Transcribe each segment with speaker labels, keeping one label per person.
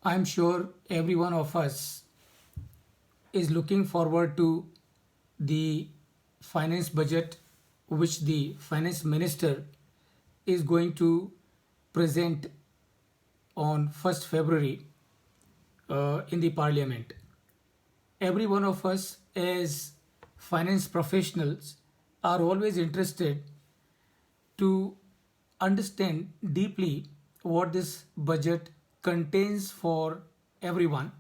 Speaker 1: I'm sure every one of us is looking forward to the finance budget which the finance minister is going to present on 1st February in the parliament. Every one of us as finance professionals are always interested to understand deeply what this budget contains for everyone,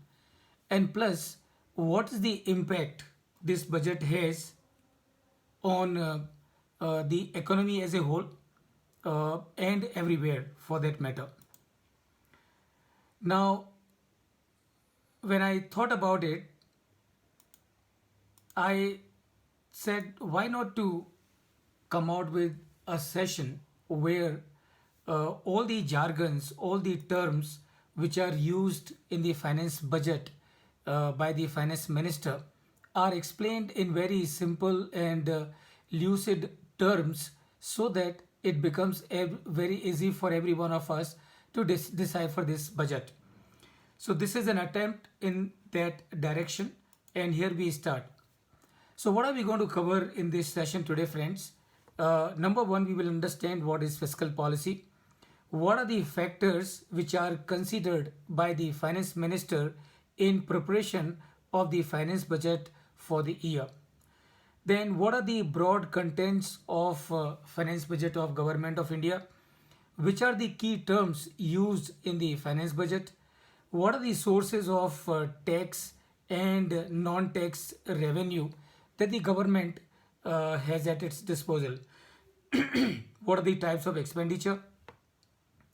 Speaker 1: and plus what is the impact this budget has on the economy as a whole, and everywhere for that matter. Now, when I thought about it, I said, why not to come out with a session where all the jargons, all the terms which are used in the finance budget by the finance minister are explained in very simple and lucid terms so that it becomes very easy for every one of us to decipher this budget. So this is an attempt in that direction, and here we start. So what are we going to cover in this session today, friends? Number one, we will understand what is fiscal policy. What are the factors which are considered by the finance minister in preparation of the finance budget for the year? Then what are the broad contents of finance budget of Government of India? Which are the key terms used in the finance budget? What are the sources of tax and non-tax revenue that the government has at its disposal? What are the types of expenditure?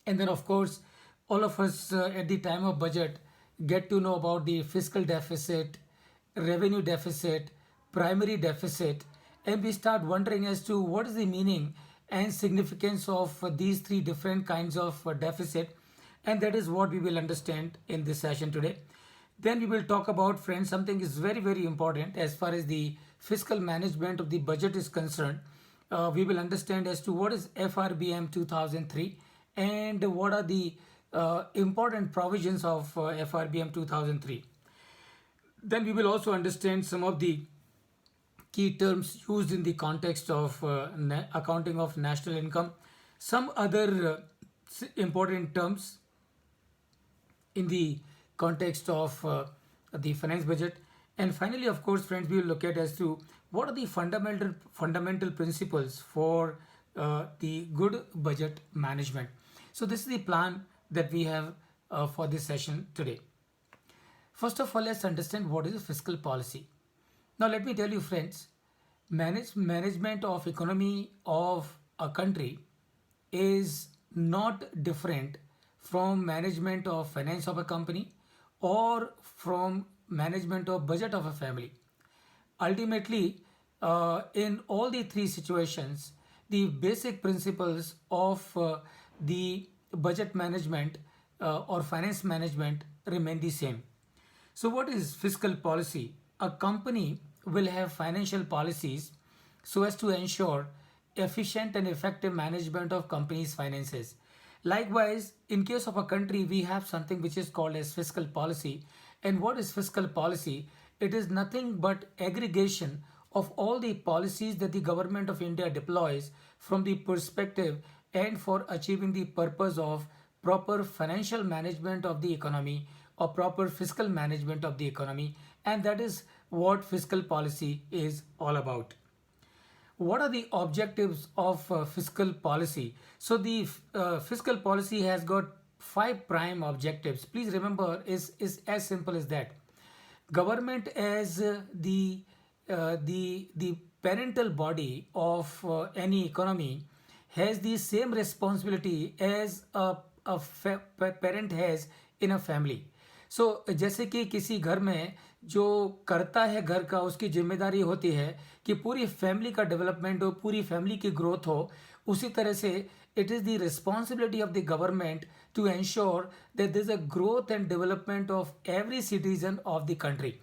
Speaker 1: And then, of course, all of us at the time of budget get to know about the fiscal deficit, revenue deficit, primary deficit, and we start wondering as to what is the meaning and significance of these three different kinds of deficit. And that is what we will understand in this session today. Then we will talk about, friends, something is very, very important as far as the fiscal management of the budget is concerned. We will understand as to what is FRBM 2003 and what are the important provisions of FRBM 2003. Then we will also understand some of the key terms used in the context of accounting of national income, some other important terms in the context of the finance budget. And finally, of course, friends, we will look at as to what are the fundamental principles for the good budget management. So this is the plan that we have for this session today. First of all, let's understand what is a fiscal policy. Now, let me tell you, friends, management of economy of a country is not different from management of finance of a company or from management of budget of a family. Ultimately, in all the three situations, the basic principles of the budget management or finance management remain the same. So, what is fiscal policy? A company will have financial policies so as to ensure efficient and effective management of company's finances. Likewise, in case of a country, we have something which is called as fiscal policy. And what is fiscal policy? It is nothing but aggregation of all the policies that the government of India deploys from the perspective and for achieving the purpose of proper financial management of the economy or proper fiscal management of the economy, and that is what fiscal policy is all about. What are the objectives of fiscal policy? So the fiscal policy has got five prime objectives. Please remember, is as simple as that. Government as the parental body of any economy has the same responsibility as parent has in a family. सो जैसे कि किसी घर में जो करता है घर का, उसकी जिम्मेदारी होती है कि पूरी फैमिली का डेवलपमेंट हो, पूरी फैमिली की ग्रोथ हो, उसी तरह से it is the responsibility of the government to ensure that there is a growth and development of every citizen of the country.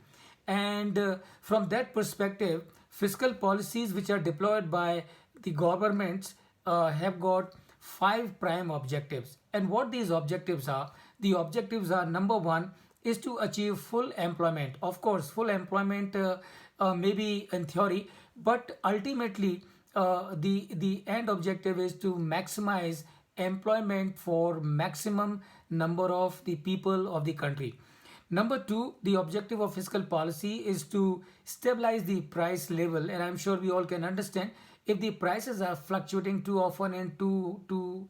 Speaker 1: And from that perspective, fiscal policies which are deployed by the governments have got five prime objectives. And what these objectives are, the objectives are: number one is to achieve full employment. Of course, full employment maybe in theory, but ultimately the end objective is to maximize employment for maximum number of the people of the country. Number two, the objective of fiscal policy is to stabilize the price level, and I'm sure we all can understand if the prices are fluctuating too often and too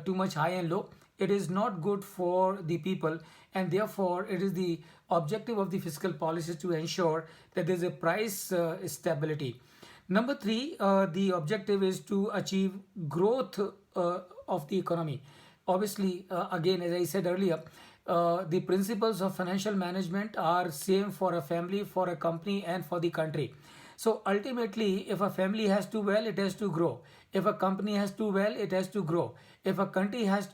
Speaker 1: much high and low, it is not good for the people, and therefore it is the objective of the fiscal policy to ensure that there is a price stability. Number three, the objective is to achieve growth of the economy. Obviously, again, as I said earlier, the principles of financial management are same for a family, for a company, and for the country. So ultimately, if a family has to well, it has to grow. If a company has to well, it has to grow. If a country has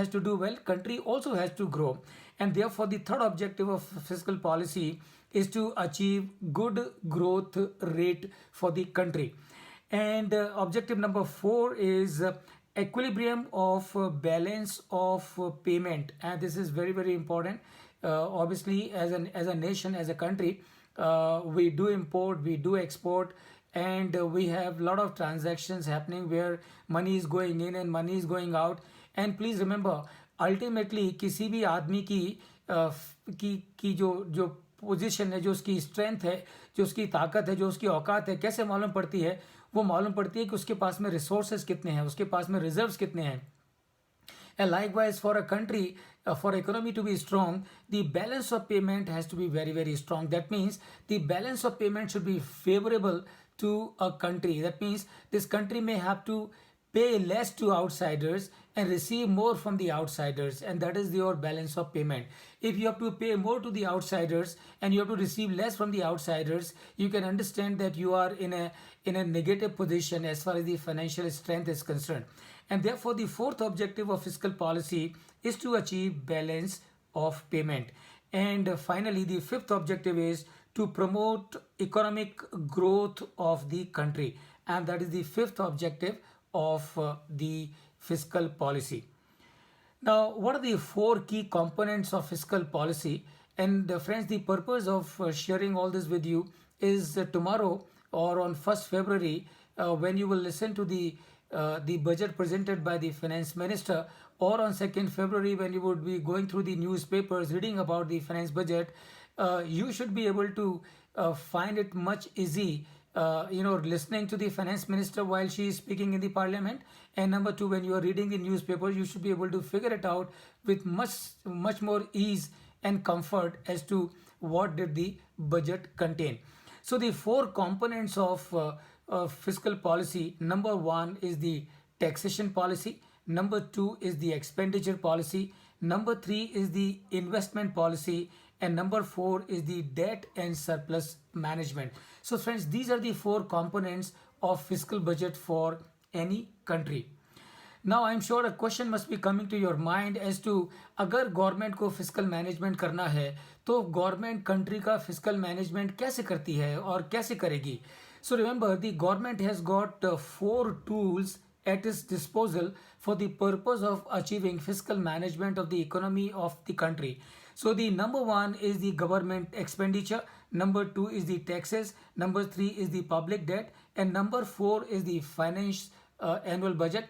Speaker 1: to do well, country also has to grow. And therefore, the third objective of fiscal policy is to achieve good growth rate for the country. And objective number four is equilibrium of balance of payment, and this is very very important. Obviously, as a nation, as a country, we do import, we do export, and we have a lot of transactions happening where money is going in and money is going out. And please remember, ultimately किसी भी आदमी की जो position है, जो उसकी strength है, जो उसकी ताकत है, जो उसकी औकात है, कैसे मालूम पड़ती है? वो मालूम पड़ती है कि उसके पास में रिसोर्सेज कितने हैं, उसके पास में रिजर्व्स कितने हैं. And likewise, for a country, for economy to be strong, the balance of payment has to be very, very strong. That means the balance of payment should be favorable to a country. That means this country may have to pay less to outsiders and receive more from the outsiders, and that is your balance of payment. If you have to pay more to the outsiders and you have to receive less from the outsiders, you can understand that you are in a negative position as far as the financial strength is concerned. And therefore, the fourth objective of fiscal policy is to achieve balance of payment. And finally, the fifth objective is to promote economic growth of the country. And that is the fifth objective of the fiscal policy. Now, what are the four key components of fiscal policy? And friends, the purpose of sharing all this with you is tomorrow or on 1st February, when you will listen to the budget presented by the finance minister, or on 2nd February when you would be going through the newspapers reading about the finance budget, you should be able to find it much easy, listening to the finance minister while she is speaking in the parliament. And number two, when you are reading the newspaper, you should be able to figure it out with much more ease and comfort as to what did the budget contain. So the four components of fiscal policy: number one is the taxation policy, number two is the expenditure policy, number three is the investment policy, and number four is the debt and surplus management. So friends, these are the four components of fiscal budget for any country. Now I'm sure a question must be coming to your mind as to अगर government को physical management करना है तो government country का physical management कैसे करती है और कैसे करेगी. So remember, the government has got four tools at its disposal for the purpose of achieving fiscal management of the economy of the country. So the number one is the government expenditure, number two is the taxes, number three is the public debt, and number four is the finance annual budget,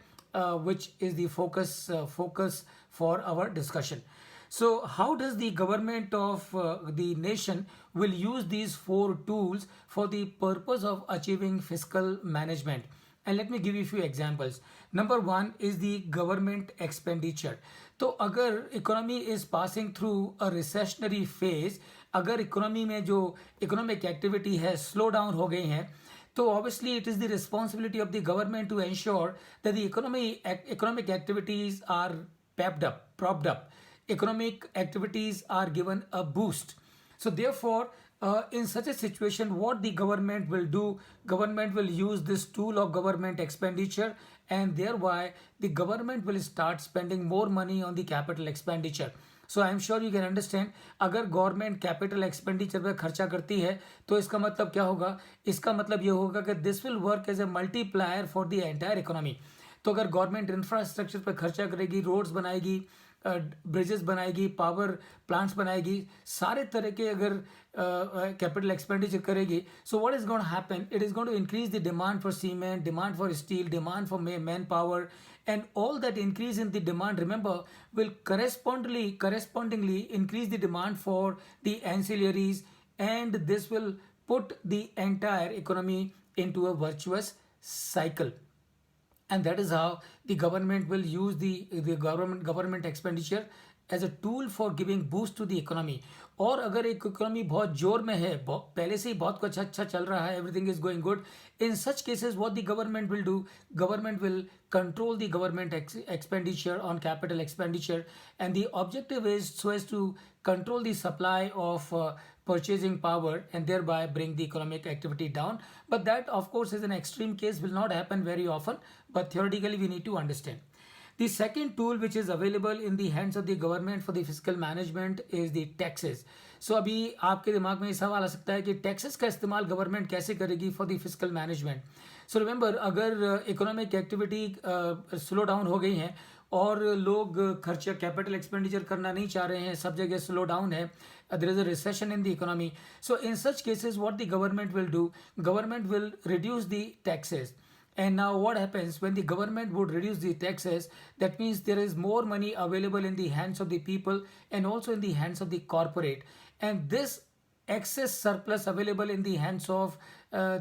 Speaker 1: which is the focus for our discussion. So how does the government of the nation will use these four tools for the purpose of achieving fiscal management? And let me give you a few examples. Number one is the government expenditure. तो अगर economy is passing through a recessionary phase, अगर economy में जो economic activity है slow down हो गई है, so obviously it is the responsibility of the government to ensure that the economic activities are propped up. Economic activities are given a boost. So therefore, in such a situation, what the government will do, government will use this tool of government expenditure, and thereby the government will start spending more money on the capital expenditure. So I am sure you can understand, अगर government capital expenditure पर खर्चा करती है तो इसका मतलब क्या होगा? इसका मतलब ये होगा कि this will work as a multiplier for the entire economy. तो अगर गवर्नमेंट इंफ्रास्ट्रक्चर पर खर्चा करेगी, रोड्स बनाएगी, ब्रिजेस बनाएगी, पावर प्लांट्स बनाएगी, सारे तरह के अगर कैपिटल एक्सपेंडिचर करेगी, so what is going to happen, it is going to increase the demand for cement, demand for steel, demand for manpower, and all that increase in the demand, remember, will correspondingly increase the demand for the ancillaries, and this will put the entire economy into a virtuous cycle. And that is how the government will use the government expenditure as a tool for giving boost to the economy. और अगर एक economy बहुत जोर में है, पहले से ही बहुत कुछ अच्छा चल रहा है, everything is going good, in such cases what the government will do, government will control the government expenditure on capital expenditure, and the objective is so as to control the supply of purchasing power and thereby bring the economic activity down. But that of course is an extreme case, will not happen very often, but theoretically we need to understand. The second tool which is available in the hands of the government for the fiscal management is the taxes. So अभी आपके दिमाग में ये सवाल आ सकता है कि taxes का इस्तेमाल गवर्नमेंट कैसे करेगी for the physical management. So remember, अगर इकोनॉमिक एक्टिविटी स्लो डाउन हो गई है और लोग खर्चा कैपिटल एक्सपेंडिचर करना नहीं चाह रहे हैं, सब जगह स्लो डाउन है, there is a recession in the economy. So in such cases what the government will do, government will reduce the taxes. And now what happens when the government would reduce the taxes, that means there is more money available in the hands of the people and also in the hands of the corporate, and this excess surplus available in the hands of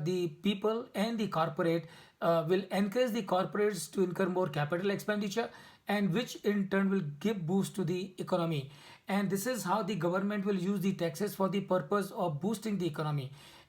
Speaker 1: the people and the corporate will encourage the corporates to incur more capital expenditure, and which in turn will give boost to the economy. And this is how the government will use the taxes for the purpose of boosting the economy.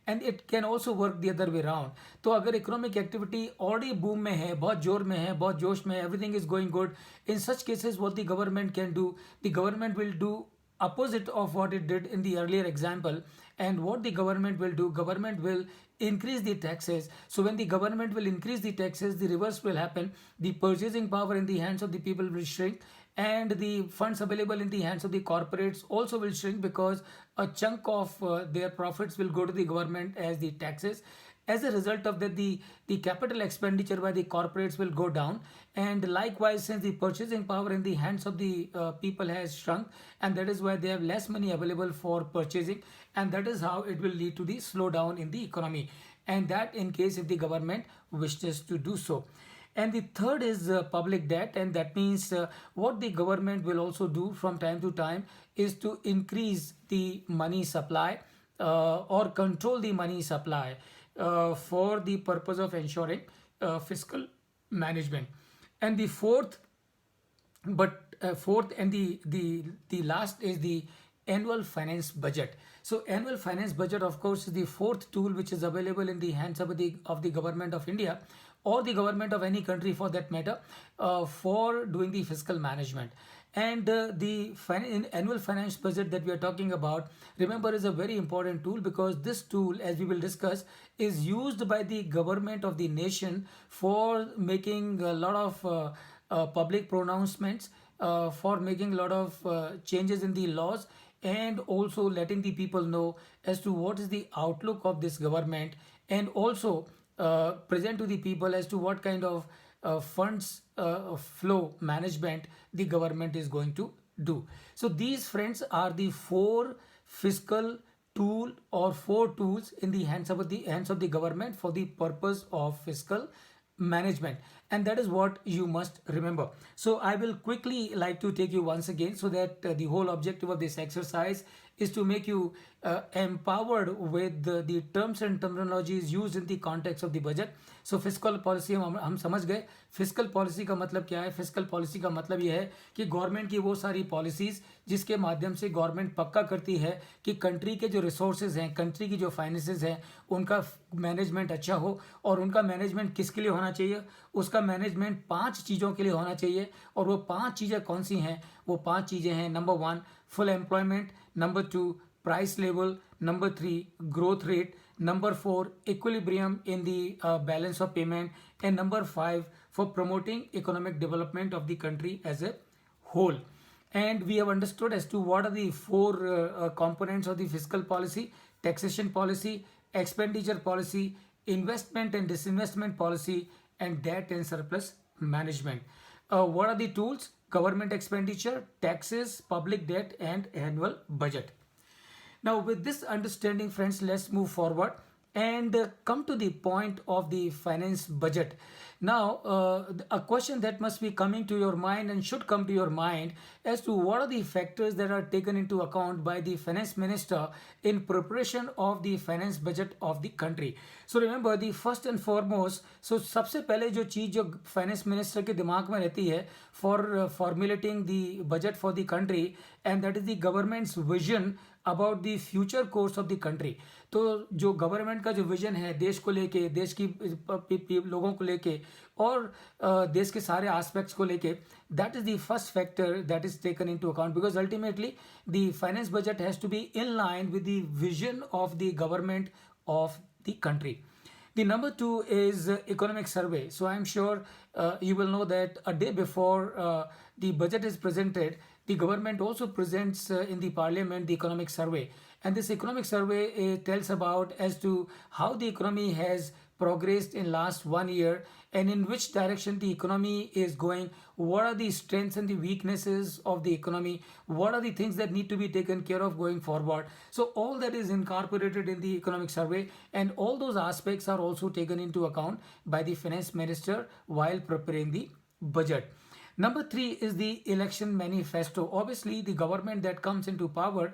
Speaker 1: And it can also work the other way round. तो अगर economic activity already boom में है, बहुत जोर में है, बहुत जोश में है, everything is going good, in such cases what the government can do, the government will do opposite of what it did in the earlier example. And what the government will do, government will increase the taxes. So when the government will increase the taxes, the reverse will happen, the purchasing power in the hands of the people will shrink, and the funds available in the hands of the corporates also will shrink, because a chunk of their profits will go to the government as the taxes. As a result of that, the capital expenditure by the corporates will go down, and likewise, since the purchasing power in the hands of the people has shrunk, and that is why they have less money available for purchasing, and that is how it will lead to the slowdown in the economy, and that in case if the government wishes to do so. And the third is public debt, and that means what the government will also do from time to time is to increase the money supply or control the money supply for the purpose of ensuring fiscal management. And the fourth and the last is the annual finance budget. So annual finance budget, of course, is the fourth tool which is available in the hands of the government of India, or the government of any country for that matter, for doing the fiscal management. And the annual finance budget that we are talking about, remember, is a very important tool, because this tool, as we will discuss, is used by the government of the nation for making a lot of public pronouncements, for making a lot of changes in the laws, and also letting the people know as to what is the outlook of this government, and also present to the people as to what kind of funds flow management the government is going to do. So these, friends, are the four fiscal tool or four tools in the hands of the government for the purpose of fiscal management, and that is what you must remember. So I will quickly like to take you once again, so that the whole objective of this exercise is to make you empowered with the terms and terminologies used in the context of the budget. So fiscal policy हम समझ गए. Physical policy का मतलब क्या है? Physical policy का मतलब यह है कि गवर्नमेंट की वो सारी पॉलिसीज़ जिसके माध्यम से गवर्नमेंट पक्का करती है कि कंट्री के जो रिसोर्सेज हैं, कंट्री की जो फाइनेंसेस हैं, उनका मैनेजमेंट अच्छा हो. और उनका मैनेजमेंट किसके लिए होना चाहिए? उसका मैनेजमेंट 5 चीज़ों के लिए होना चाहिए. और वो 5 चीज़ें कौन सी हैं? वो 5 चीज़ें हैं: number 1, full employment; number 2, price level; number 3, growth rate; number 4, equilibrium in the balance of payment; and number 5, for promoting economic development of the country as a whole. And we have understood as to what are the 4 components of the fiscal policy: taxation policy, expenditure policy, investment and disinvestment policy, and debt and surplus management. What are the tools? government expenditure, taxes, public debt, and annual budget. Now, with this understanding, friends, let's move forward and come to the point of the finance budget. Now, a question that must be coming to your mind and should come to your mind as to what are the factors that are taken into account by the finance minister in preparation of the finance budget of the country. So remember, the first and foremost, so सबसे पहले जो चीज़ जो finance minister के दिमाग में रहती है for formulating the budget for the country, and that is the governments vision about the future course of the country. तो जो गवर्नमेंट का जो विजन है देश को लेके, देश की लोगों को लेके और देश के सारे एस्पेक्ट्स को लेके, that is the first factor that is taken into account, because ultimately the finance budget has to be in line with the vision of the government of the country. The number two is economic survey. So I'm sure you will know that a day before the budget is presented, the government also presents in the parliament the economic survey. And this economic survey tells about as to how the economy has progressed in last 1 year and in which direction the economy is going, what are the strengths and the weaknesses of the economy, what are the things that need to be taken care of going forward. So all that is incorporated in the economic survey, and all those aspects are also taken into account by the finance minister while preparing the budget. Number three is the election manifesto. Obviously, the government that comes into power,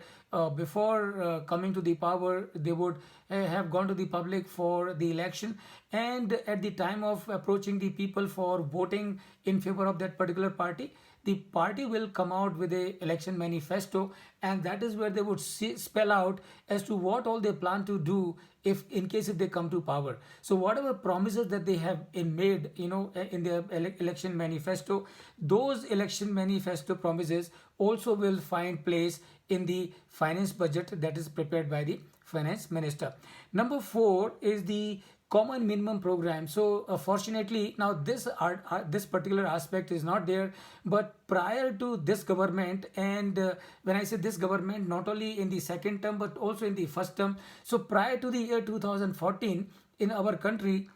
Speaker 1: before coming to the power, they would have gone to the public for the election, and at the time of approaching the people for voting in favor of that particular party, the party will come out with a election manifesto, and that is where they would spell out as to what all they plan to do if in case if they come to power. So whatever promises that they have made, in their election manifesto, those election manifesto promises also will find place in the finance budget that is prepared by the finance minister. Number four is the common minimum program. So fortunately now this particular aspect is not there, but prior to this government, and when I say this government, not only in the second term but also in the first term, so prior to the year 2014 in our country,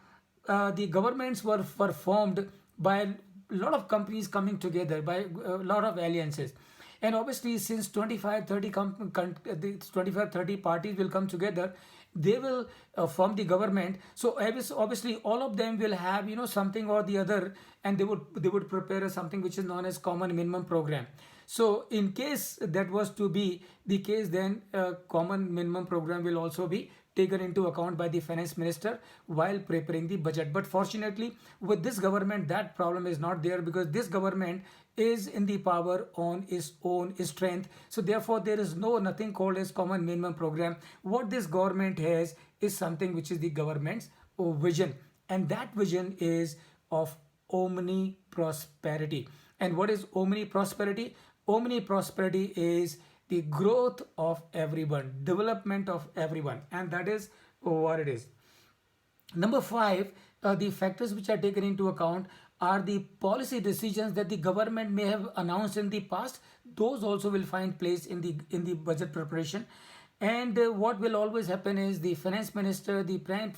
Speaker 1: the governments were formed by a lot of companies coming together, by a lot of alliances. And obviously, since 25-30 parties will come together, they will form the government. So obviously, all of them will have something or the other, and they would prepare something which is known as common minimum program. So in case that was to be the case, then common minimum program will also be taken into account by the finance minister while preparing the budget. But fortunately, with this government, that problem is not there, because this government is in the power on its own strength. So therefore, there is nothing called as common minimum program. What this government has is something which is the government's vision, and that vision is of omni prosperity. And what is omni prosperity? Omni prosperity is the growth of everyone, development of everyone, and that is what it is. Number five, the factors which are taken into account are the policy decisions that the government may have announced in the past. Those also will find place in the budget preparation. And what will always happen is the finance minister, the prime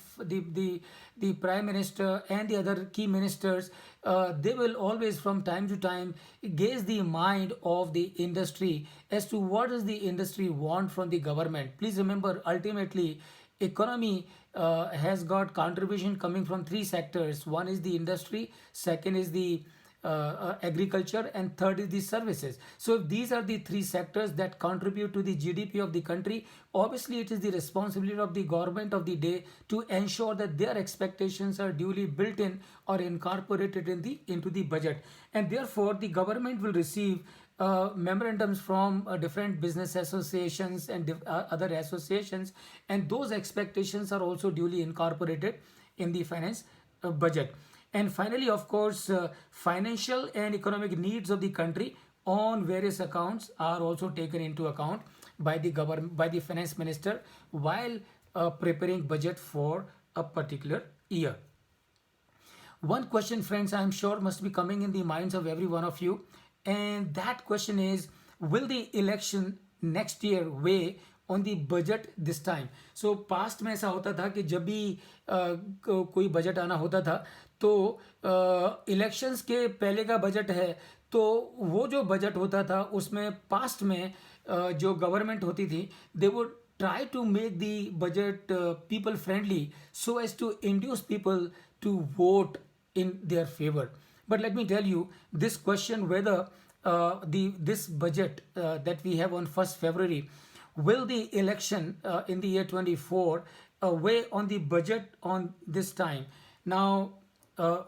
Speaker 1: minister, and the other key ministers, they will always from time to time gauge the mind of the industry as to what does the industry want from the government. Please remember, ultimately, economy has got contribution coming from three sectors. One is the industry, second is the agriculture, and third is the services. So these are the three sectors that contribute to the GDP of the country. Obviously, it is the responsibility of the government of the day to ensure that their expectations are duly built in or incorporated into the budget. And therefore, the government will receive memorandums from different business associations and other associations, and those expectations are also duly incorporated in the finance budget. And finally, of course, financial and economic needs of the country on various accounts are also taken into account by the government, by the finance minister, while preparing budget for a particular year. One question, friends, I am sure must be coming in the minds of every one of you, and that question is, will the election next year weigh on the budget this time? So past में ऐसा होता था कि जब भी कोई budget आना होता था तो इलेक्शंस के पहले का बजट है तो वो जो बजट होता था उसमें पास्ट में जो गवर्नमेंट होती थी, they would try to make the budget people friendly so as to induce people to vote in their favor. But let me tell you this question, whether the this budget that we have on 1st February, will the election in the year 24 weigh on the budget on this time? Now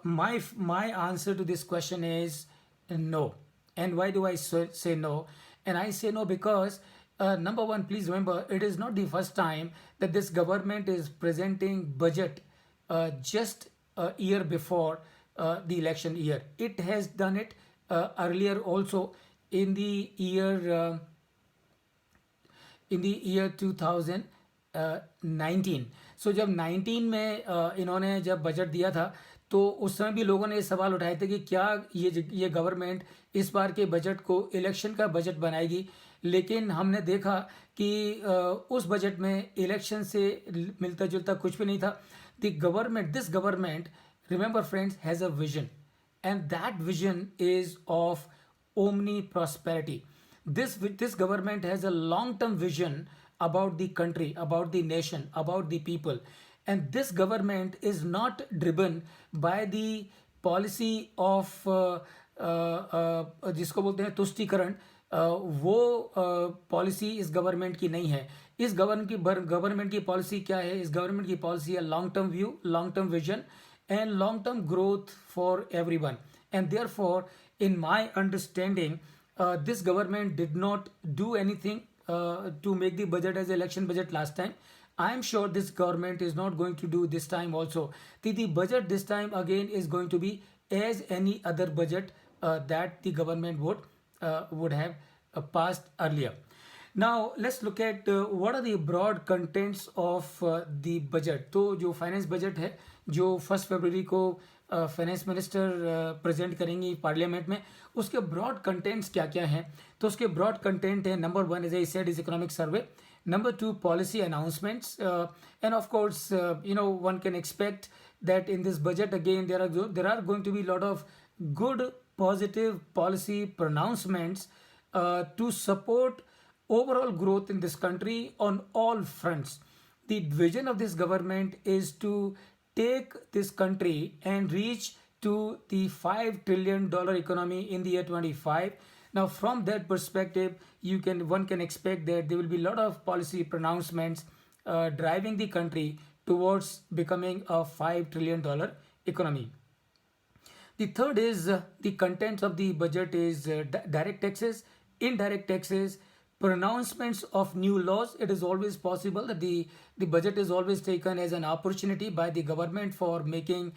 Speaker 1: my answer to this question is no. And why do I say no? And I say no because number one, please remember, it is not the first time that this government is presenting budget just a year before the election year. It has done it earlier also in the year 2019. सो जब 19 में इन्होंने जब budget दिया था, तो उस समय भी लोगों ने ये सवाल उठाए थे कि क्या ये गवर्नमेंट इस बार के बजट को इलेक्शन का बजट बनाएगी। लेकिन हमने देखा कि उस बजट में इलेक्शन से मिलता जुलता कुछ भी नहीं था। This government, remember friends, has a vision, and that vision is of omni prosperity. This government has a long term vision about the country, about the nation, about the people, and this government is not driven by the policy of जिसको बोलते हैं तुष्टीकरण। वो policy इस government की नहीं है। इस government की पॉलिसी क्या है? इस गवर्नमेंट की पॉलिसी है long term view, long term vision and long-term growth for everyone. And therefore, in my understanding, this government did not do anything to make the budget as election budget last time. I am sure this government is not going to do this time also. The budget this time again is going to be as any other budget that the government would have passed earlier. Now let's look at what are the broad contents of the budget. तो जो finance budget है जो 1 फरवरी को finance minister present करेंगी parliament में, उसके broad contents क्या क्या हैं? तो उसके ब्रॉड कंटेंट है, number 1 as I said is economic survey, number 2 policy announcements, and of course one can expect that in this budget again there are going to be a lot of good positive policy pronouncements to support overall growth in this country on all fronts. The vision of this government is to take this country and reach to the $5 trillion economy in the year 25. Now, from that perspective, one can expect that there will be a lot of policy pronouncements driving the country towards becoming a $5 trillion economy. The third is the contents of the budget is direct taxes, indirect taxes, pronouncements of new laws. It is always possible that the budget is always taken as an opportunity by the government for making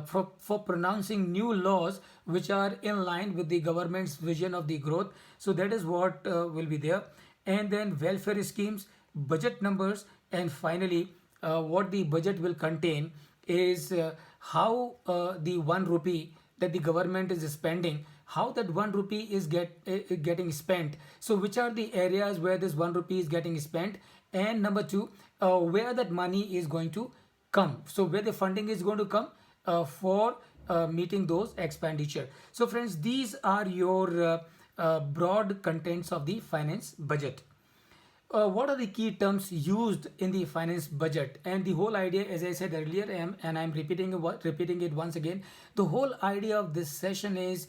Speaker 1: for pronouncing new laws which are in line with the government's vision of the growth. So that is what will be there. And then welfare schemes, budget numbers, and finally what the budget will contain is how the 1 rupee that the government is spending, how that 1 rupee is getting spent. So which are the areas where this 1 rupee is getting spent, and number 2, where that money is going to come. So where the funding is going to come for meeting those expenditure. So friends, these are your broad contents of the finance budget. What are the key terms used in the finance budget? And the whole idea, as I said earlier, and I'm repeating it once again, the whole idea of this session is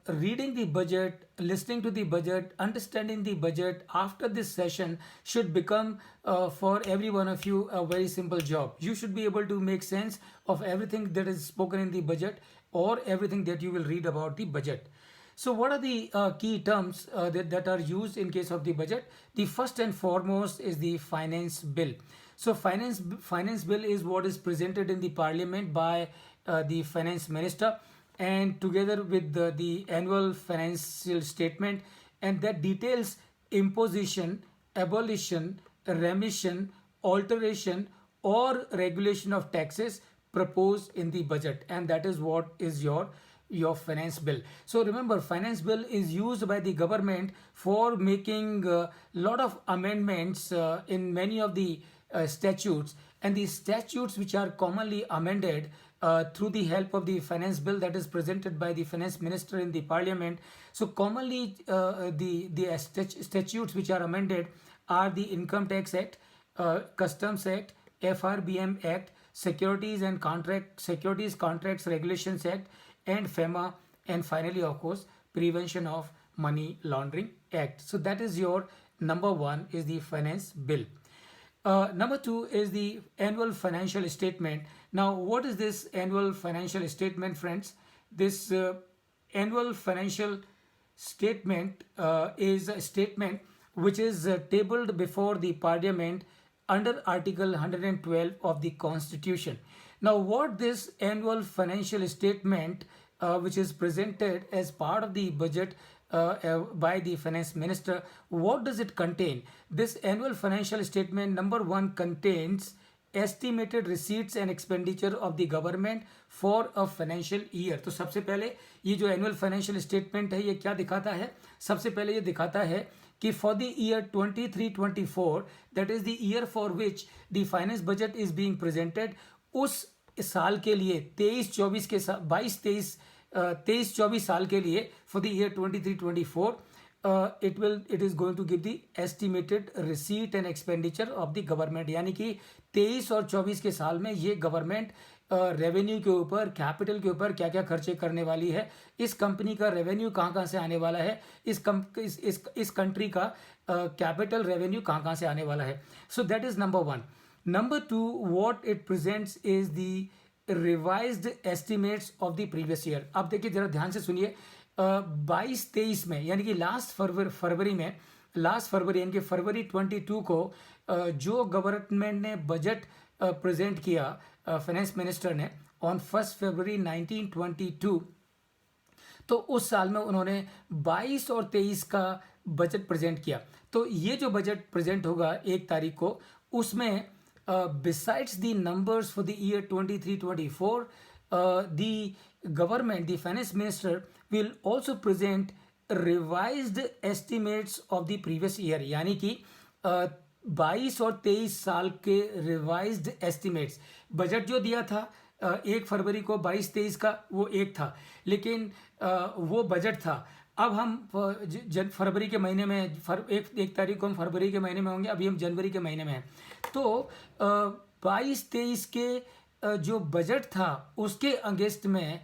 Speaker 1: reading the budget, listening to the budget, understanding the budget after this session should become for every one of you a very simple job. You should be able to make sense of everything that is spoken in the budget or everything that you will read about the budget. So what are the key terms that are used in case of the budget? The first and foremost is the finance bill. So finance bill is what is presented in the parliament by the finance minister, and together with the annual financial statement, and that details imposition, abolition, remission, alteration or regulation of taxes proposed in the budget, and that is what is your finance bill. So remember, finance bill is used by the government for making a lot of amendments in many of the statutes, and the statutes which are commonly amended through the help of the finance bill that is presented by the finance minister in the parliament. So commonly the statutes which are amended are the Income Tax Act, Customs Act, FRBM Act, Securities Contracts Regulations Act, and FEMA, and finally, of course, Prevention of Money Laundering Act. So that is your number one, is the finance bill. Number two is the annual financial statement. Now, what is this annual financial statement, friends? This annual financial statement is a statement which is tabled before the parliament under Article 112 of the Constitution. Now, what this annual financial statement, which is presented as part of the budget by the finance minister, what does it contain? This annual financial statement, number one, contains estimated receipts and expenditure of the government for a financial year. तो सबसे पहले ये जो annual financial statement है, ये क्या दिखाता है? सबसे पहले ये दिखाता है कि for the year 23-24, that is the year for which the finance budget is being presented, उस साल के लिए 23-24 के 23-24 साल के लिए for the year 23-24, it is going to give the estimated receipt and expenditure of the government. यानी कि 23 और 24 के साल में ये गवर्नमेंट रेवेन्यू के ऊपर, कैपिटल के ऊपर क्या क्या खर्चे करने वाली है, इस कंपनी का रेवेन्यू कहाँ कहाँ से आने वाला है, इस कंट्री का कैपिटल रेवेन्यू कहाँ कहाँ से आने वाला है. सो that is number one. Number two, what it presents is the revised estimates of the previous year. अब देखिए जरा ध्यान से सुनिए, 22-23 में यानी कि लास्ट फरवरी यानी कि फरवरी 22 को जो गवर्नमेंट ने बजट प्रेजेंट किया फाइनेंस मिनिस्टर ने ऑन 1 फरवरी 1922, तो उस साल में उन्होंने 22 और 23 का बजट प्रेजेंट किया. तो ये जो बजट प्रेजेंट होगा 1 तारीख को, उसमें besides the numbers for the year 23-24, the government, the finance minister will also present revised estimates of the previous year. यानी कि 22 और 23 साल के रिवाइज्ड एस्टिमेट्स, बजट जो दिया था 1 फरवरी को 22-23 का, वो एक था, लेकिन वो बजट था. अब हम फरवरी के महीने में, एक तारीख को हम फरवरी के महीने में होंगे, अभी हम जनवरी के महीने में हैं. तो 22-23 के जो बजट था उसके अगेंस्ट में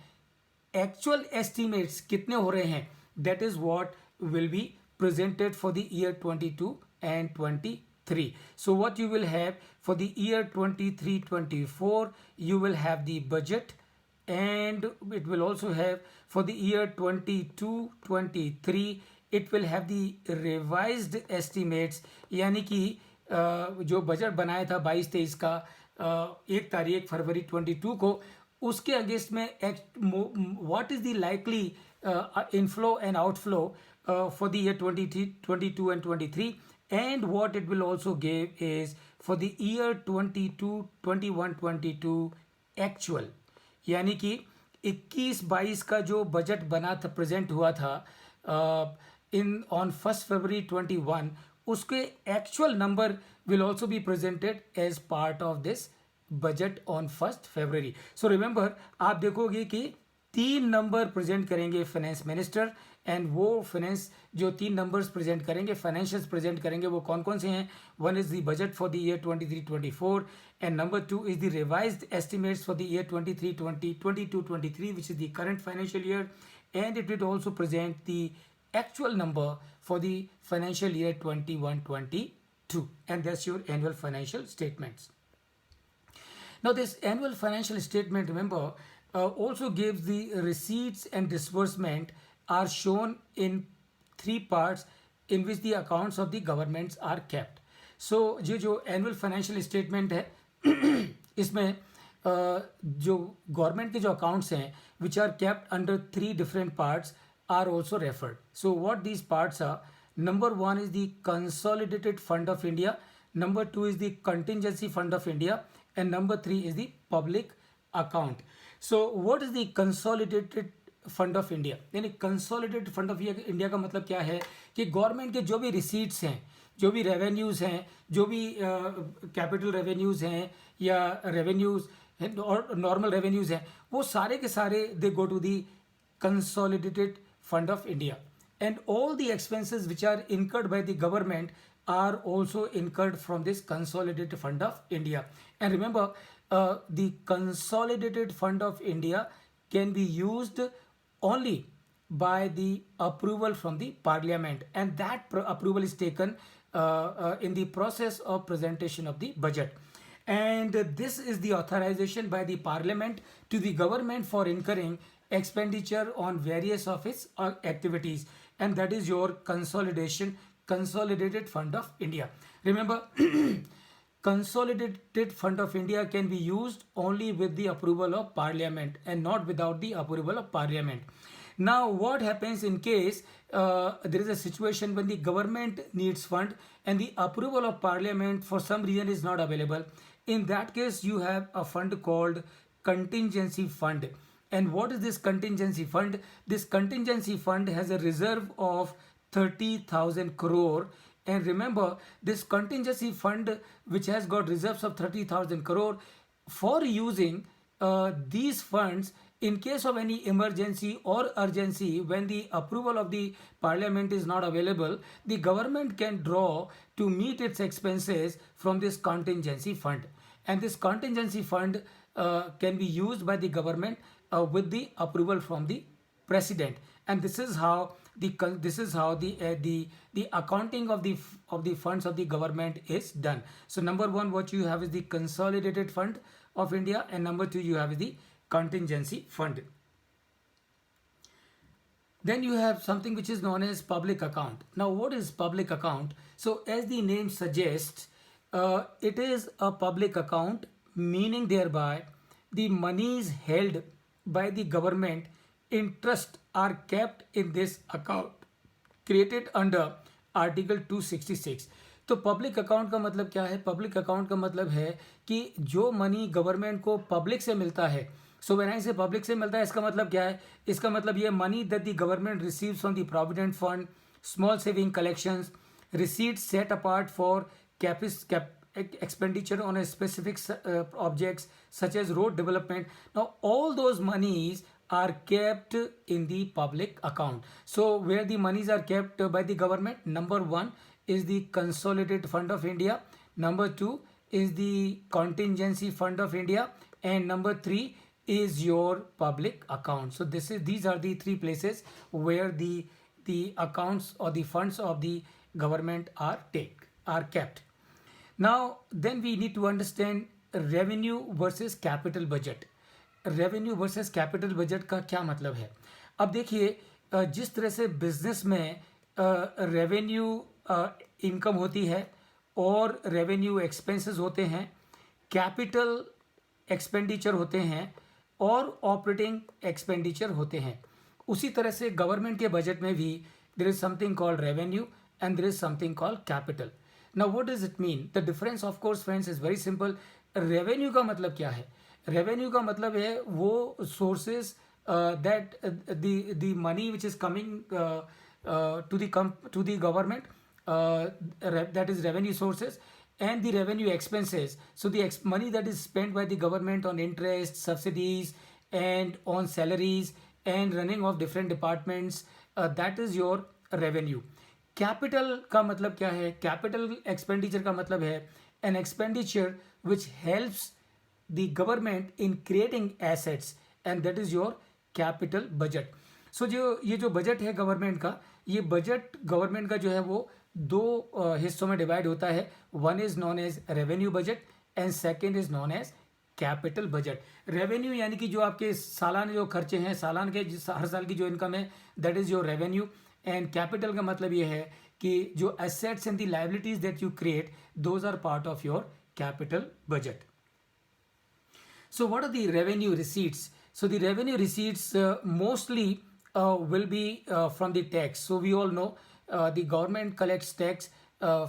Speaker 1: एक्चुअल एस्टिमेट्स कितने हो रहे हैं, that is what will be presented for the year 22 and 23. So what you will have for the year 23-24, you will have the budget, and it will also have for the year 22-23, it will have the revised estimates. यानी कि जो budget बनाया था 22-23 का 1 तारीख फरवरी 22 को, उसके against में what is the likely inflow and outflow for the year 22 and 23, and what it will also give is for the year 21-22 actual. यानी कि 21-22 का जो बजट बना था, प्रेजेंट हुआ था ऑन 1 फरवरी 21, उसके actual number will also be presented as part of this budget on 1st February. So remember, आप देखोगे कि 3 नंबर प्रेजेंट करेंगे फाइनेंस मिनिस्टर, एंड वो फाइनेंस जो 3 नंबर्स प्रेजेंट करेंगे, फाइनेंशियल्स प्रेजेंट करेंगे, वो कौन कौन से हैं? One is the budget for the year 23-24, and number 2 is the revised estimates for the year 22-23 which is the current financial year, and it will also present the actual number for the financial year 21-22, and that's your annual financial statements. Now this annual financial statement, remember, also gives the receipts and disbursement are shown in 3 parts in which the accounts of the governments are kept. So ये जो annual financial statement है इसमें जो government के जो accounts हैं which are kept under 3 different parts are also referred. So what these parts are: number 1 is the Consolidated Fund of India, number 2 is the Contingency Fund of India, and number 3 is the Public Account. So what is the Consolidated fund of India? यानी consolidated fund of India का मतलब क्या है कि government के जो भी receipts हैं, जो भी रेवेन्यूज़ हैं, जो भी कैपिटल रेवेन्यूज़ हैं या रेवेन्यूज़ और नॉर्मल रेवेन्यूज हैं, वो सारे के सारे they go to the consolidated fund of India, and all the expenses which are incurred by the government are also incurred from this consolidated fund of India. And remember, the consolidated fund of India can be used only by the approval from the parliament, and that approval is taken in the process of presentation of the budget. And this is the authorization by the parliament to the government for incurring expenditure on various of its activities, and that is your consolidated fund of India. Remember, consolidated fund of India can be used only with the approval of parliament and not without the approval of parliament. Now what happens in case there is a situation when the government needs fund and the approval of parliament for some reason is not available? In that case, you have a fund called contingency fund. And what is this contingency fund? This contingency fund has a reserve of 30,000 crore. And remember, this contingency fund which has got reserves of 30,000 crore, for using these funds in case of any emergency or urgency, when the approval of the parliament is not available, the government can draw to meet its expenses from this contingency fund. And this contingency fund can be used by the government with the approval from the president. And this is how the accounting of the funds of the government is done. So number one, what you have is the consolidated fund of India, and number two, you have the contingency fund. Then you have something which is known as public account. Now what is public account? So as the name suggests, it is a public account, meaning thereby the monies held by the government in trust are kept in this account created under article 266. तो public account का मतलब क्या है? Public account का मतलब है कि जो मनी गवर्नमेंट को पब्लिक से मिलता है, सो व्हेन आई से पब्लिक से मिलता है, इसका मतलब क्या है? इसका मतलब ये money that the government receives from the provident fund, small saving collections, receipts set apart for expenditure on a specific objects such as road development. Now all those monies are kept in the public account. So where the monies are kept by the government, number one is the consolidated fund of India, number two is the contingency fund of India, and number three is your public account. So these are the three places where the accounts or the funds of the government are kept. Now then we need to understand revenue versus capital budget. Revenue versus capital budget का क्या मतलब है? अब देखिए, जिस तरह से business में रेवेन्यू इनकम होती है और रेवेन्यू एक्सपेंसेस होते हैं, कैपिटल एक्सपेंडिचर होते हैं और ऑपरेटिंग एक्सपेंडिचर होते हैं, उसी तरह से गवर्नमेंट के बजट में भी there is something called revenue and there is something called capital. Now what does it mean? The difference of course friends is very simple. Revenue का मतलब क्या है? रेवेन्यू का मतलब है वो sources that the money which is coming to the government, that is revenue sources, and the revenue expenses. So the money that is spent by the government on interest, subsidies, and on salaries and running of different departments, that is your revenue. Capital का मतलब क्या है? Capital expenditure का मतलब है an expenditure which helps the government in creating assets, and that is your capital budget. So ये जो budget है गवर्नमेंट का, ये बजट गवर्नमेंट का जो है वो दो हिस्सों में डिवाइड होता है. One is known as revenue budget and second is known as capital budget. Revenue यानी कि जो आपके सालाना जो खर्चे हैं, सालाना के हर साल की जो इनकम है, that is your revenue. And capital का मतलब ये है कि जो assets and the liabilities that you create, those are part of your capital budget. So what are the revenue receipts? So the revenue receipts mostly will be from the tax. So we all know the government collects tax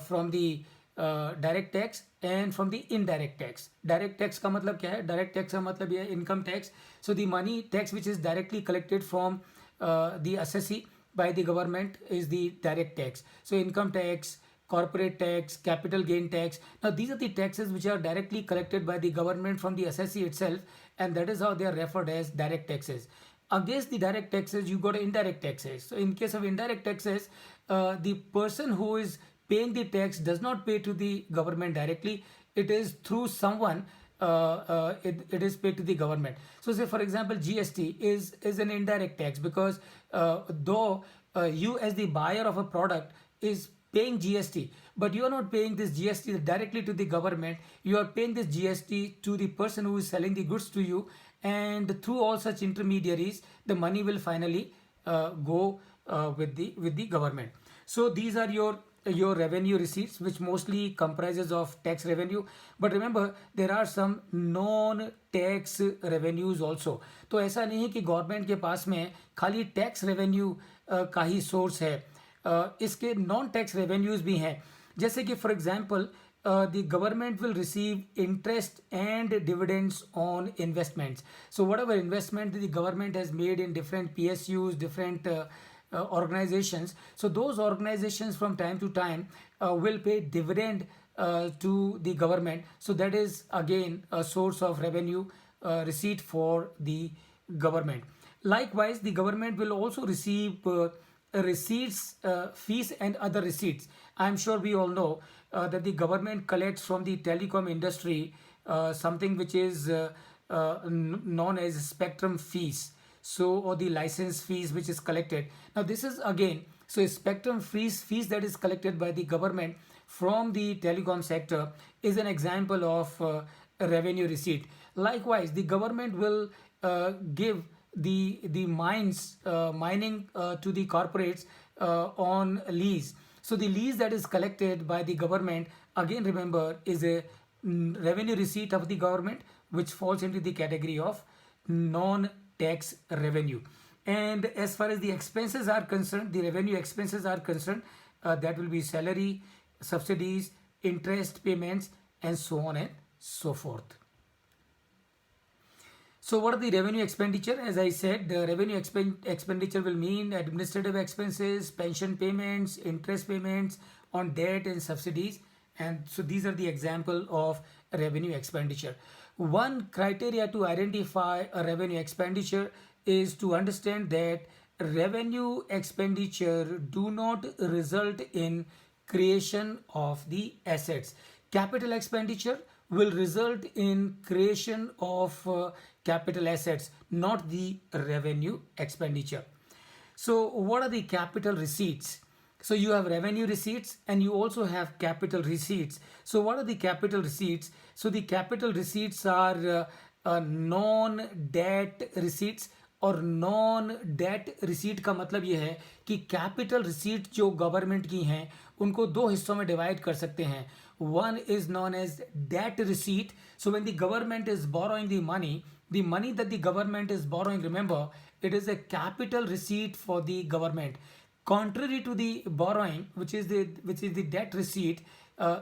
Speaker 1: from the direct tax and from the indirect tax. Direct tax का मतलब क्या है? Direct tax का मतलब ये income tax. So the money tax which is directly collected from the assessee by the government is the direct tax. So income tax, corporate tax, capital gain tax. Now these are the taxes which are directly collected by the government from the assessee itself, and that is how they are referred as direct taxes. Against the direct taxes, you got indirect taxes. So in case of indirect taxes, the person who is paying the tax does not pay to the government directly. It is through someone. It is paid to the government. So say for example, GST is an indirect tax, because though you as the buyer of a product is paying GST, but you are not paying this GST directly to the government. You are paying this GST to the person who is selling the goods to you, and through all such intermediaries, the money will finally go with the government. So these are your revenue receipts, which mostly comprises of tax revenue. But remember, there are some non tax revenues also. तो ऐसा नहीं है कि government के पास में खाली tax revenue का ही source है, इसके नॉन टैक्स रेवेन्यूज भी हैं. जैसे कि for example, the government will receive interest and dividends on investments. So whatever investment the government has made in different PSUs, different organizations, so those organizations from time to time will pay dividend to the government. So that is again a source of revenue receipt for the government. Likewise, the government will also receive receipts, fees and other receipts. I am sure we all know that the government collects from the telecom industry something which is known as spectrum fees, so, or the license fees which is collected. Now this is again, so spectrum fees that is collected by the government from the telecom sector is an example of a revenue receipt. Likewise, the government will give the mines mining to the corporates on lease. So the lease that is collected by the government, again remember, is a revenue receipt of the government, which falls into the category of non-tax revenue. And as far as the expenses are concerned, the revenue expenses are concerned, that will be salary, subsidies, interest payments, and so on and so forth. So what are the revenue expenditure? As I said, the revenue expenditure will mean administrative expenses, pension payments, interest payments on debt and subsidies. And so these are the example of revenue expenditure. One criteria to identify a revenue expenditure is to understand that revenue expenditure do not result in creation of the assets. Capital expenditure will result in creation of capital assets, not the revenue expenditure. So what are the capital receipts? So you have revenue receipts and you also have capital receipts. So what are the capital receipts? So the capital receipts are non-debt receipts. और non debt receipt का मतलब ये है कि capital receipt जो government की हैं उनको दो हिस्सों में डिवाइड कर सकते हैं. One is known as debt receipt. So when the government is borrowing the money that the government is borrowing, remember, it is a capital receipt for the government. Contrary to the borrowing, which is the debt receipt,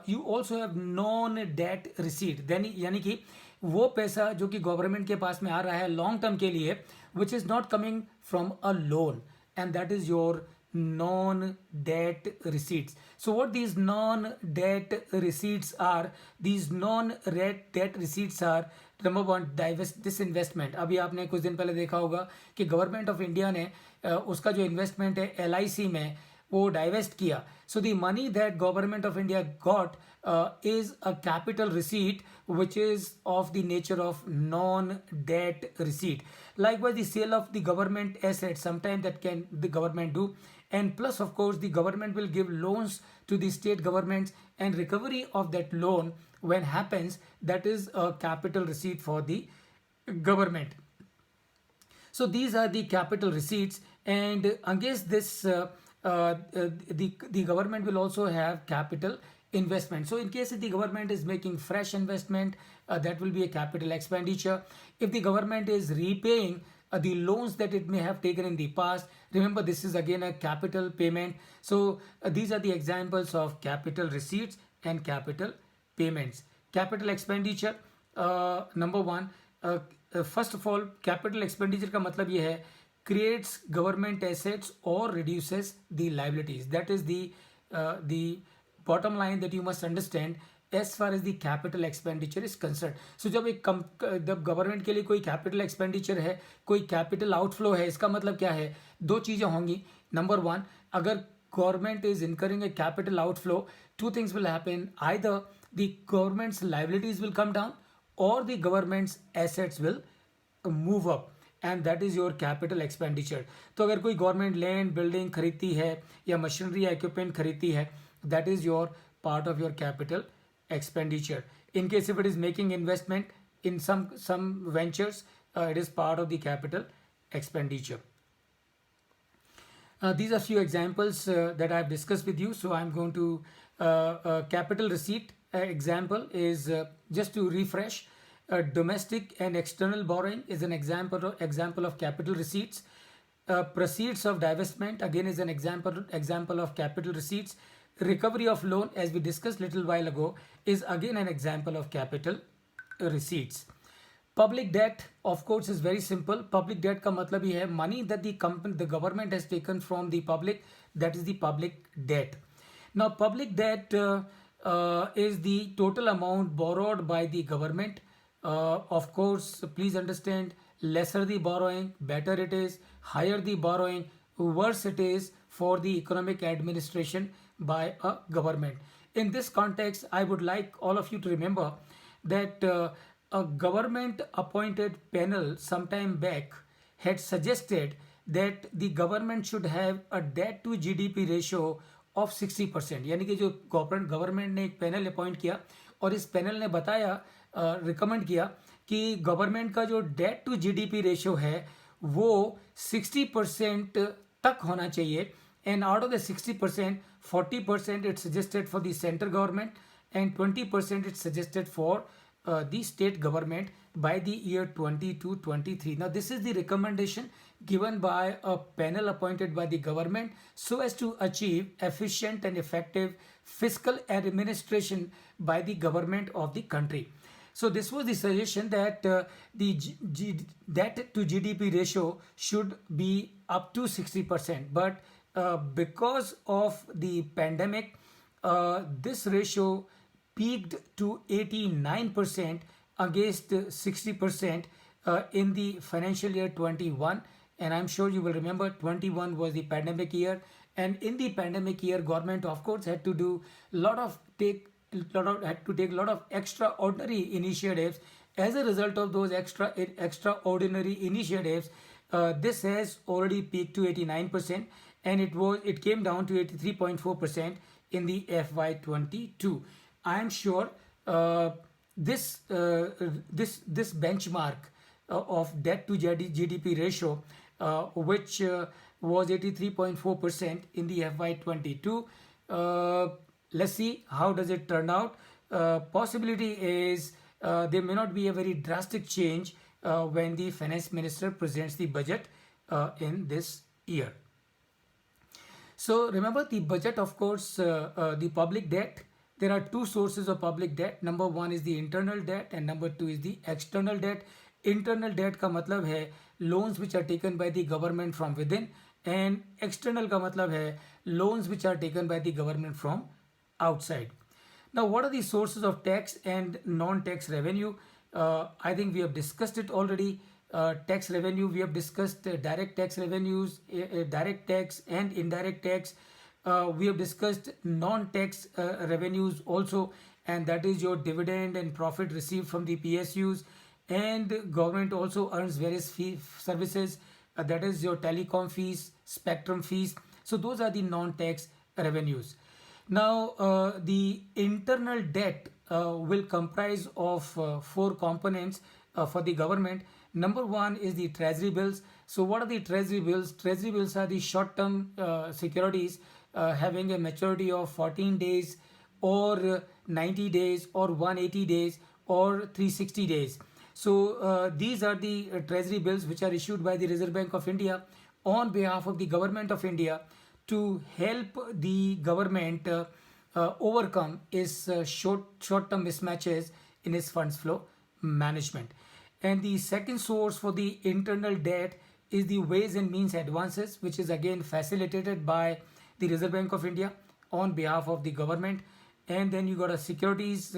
Speaker 1: you also have non-debt receipt. Then यानी कि वो पैसा जो कि government के पास में आ रहा है लॉन्ग टर्म के लिए, which is not coming from a loan, and that is your non-debt receipts. So what these non-debt receipts are? These non-debt receipts are, number one, disinvestment. अभी आपने कुछ दिन पहले देखा होगा कि गवर्नमेंट ऑफ इंडिया ने उसका जो इन्वेस्टमेंट है LIC में वो डाइवेस्ट किया. So the money that government of India got is a capital receipt which is of the nature of non-debt receipt. Likewise, the sale of the government assets, sometimes that can the government do, and plus of course the government will give loans to the state governments, and recovery of that loan when happens, that is a capital receipt for the government. So these are the capital receipts, and against this the government will also have capital investment. So in case if the government is making fresh investment, that will be a capital expenditure. If the government is repaying the loans that it may have taken in the past, remember this is again a capital payment. So these are the examples of capital receipts and capital payments. Capital expenditure, number one, first of all, capital expenditure का मतलब ये है creates government assets or reduces the liabilities. That is the bottom line that you must understand as far as the capital expenditure is concerned. So जब government के लिए कोई capital expenditure है, कोई कैपिटल आउटफ्लो है, इसका मतलब क्या है? दो चीज़ें होंगी. नंबर वन, अगर government is incurring a capital outflow, two things will happen. Either the government's liabilities will come down or the government's assets will move up, and that is your capital expenditure. तो अगर कोई government land building खरीदती है या machinery या equipment खरीदती है, that is your part of your capital expenditure. In case if it is making investment in some ventures, it is part of the capital expenditure. These are few examples that I've discussed with you. So I'm going to capital receipt example is just to refresh. Domestic and external borrowing is an example of capital receipts. Proceeds of divestment again is an example of capital receipts. Recovery of loan, as we discussed little while ago, is again an example of capital receipts. Public debt, of course, is very simple. Public debt का मतलब ये है money that the government has taken from the public, that is the public debt. Now, public debt is the total amount borrowed by the government. Of course, please understand, lesser the borrowing, better it is. Higher the borrowing, worse it is for the economic administration by a government. In this context, I would like all of you to remember that a government appointed panel sometime back had suggested that the government should have a debt to GDP ratio of 60%. यानी कि जो government ने एक panel appoint किया और इस panel ने बताया, रिकमेंड किया कि गवर्नमेंट का जो डेट टू जीडीपी रेशियो है वो 60% तक होना चाहिए. And out of the 60%, 40% it's suggested for the central government and 20% it's suggested for the state government by the year 2022-23. Now this is the recommendation given by a panel appointed by the government so as to achieve efficient and effective fiscal administration by the government of the country. So this was the suggestion that the debt to GDP ratio should be up to 60%. But because of the pandemic, this ratio peaked to 89% against 60% in the financial year 21. And I'm sure you will remember 21 was the pandemic year. And in the pandemic year, government of course had to take a lot of extraordinary initiatives. As a result of those extraordinary initiatives, this has already peaked to 89%, and it came down to 83.4% in the FY22. I am sure this benchmark of debt to GDP ratio, which was 83.4% in the FY22. Let's see how does it turn out. Possibility is there may not be a very drastic change when the finance minister presents the budget in this year. So remember the budget, of course, the public debt. There are two sources of public debt. Number one is the internal debt and number two is the external debt. Internal debt का मतलब है loans which are taken by the government from within, and external का मतलब है loans which are taken by the government from outside. Now, what are the sources of tax and non-tax revenue? I think we have discussed it already. Tax revenue, we have discussed direct tax revenues, direct tax and indirect tax. We have discussed non-tax revenues also, and that is your dividend and profit received from the PSUs. And government also earns various services, that is your telecom fees, spectrum fees. So those are the non-tax revenues. Now, the internal debt will comprise of four components for the government. Number one is the treasury bills. So what are the treasury bills? Treasury bills are the short-term securities having a maturity of 14 days or 90 days or 180 days or 360 days. So these are the treasury bills which are issued by the Reserve Bank of India on behalf of the government of India to help the government overcome its short-term mismatches in its funds flow management. And the second source for the internal debt is the ways and means advances, which is again facilitated by the Reserve Bank of India on behalf of the government, and then you got a securities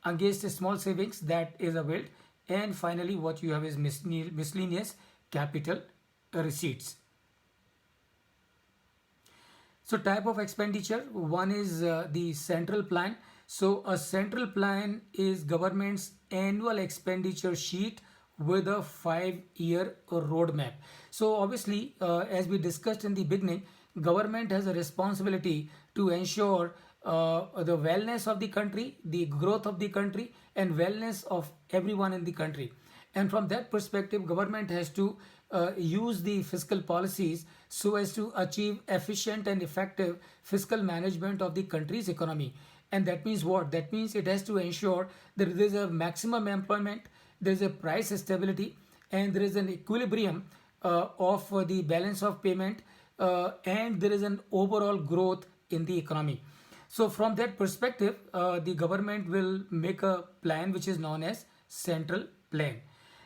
Speaker 1: against a small savings that is availed, and finally what you have is miscellaneous capital receipts. So type of expenditure, one is the central plan. So a central plan is government's annual expenditure sheet with a 5-year roadmap. So obviously, as we discussed in the beginning, government has a responsibility to ensure the wellness of the country, the growth of the country, and wellness of everyone in the country. And from that perspective, government has to use the fiscal policies so as to achieve efficient and effective fiscal management of the country's economy. And that means what? That means it has to ensure that there is a maximum employment, there is a price stability, and there is an equilibrium of the balance of payment, and there is an overall growth in the economy. So from that perspective, the government will make a plan which is known as central plan.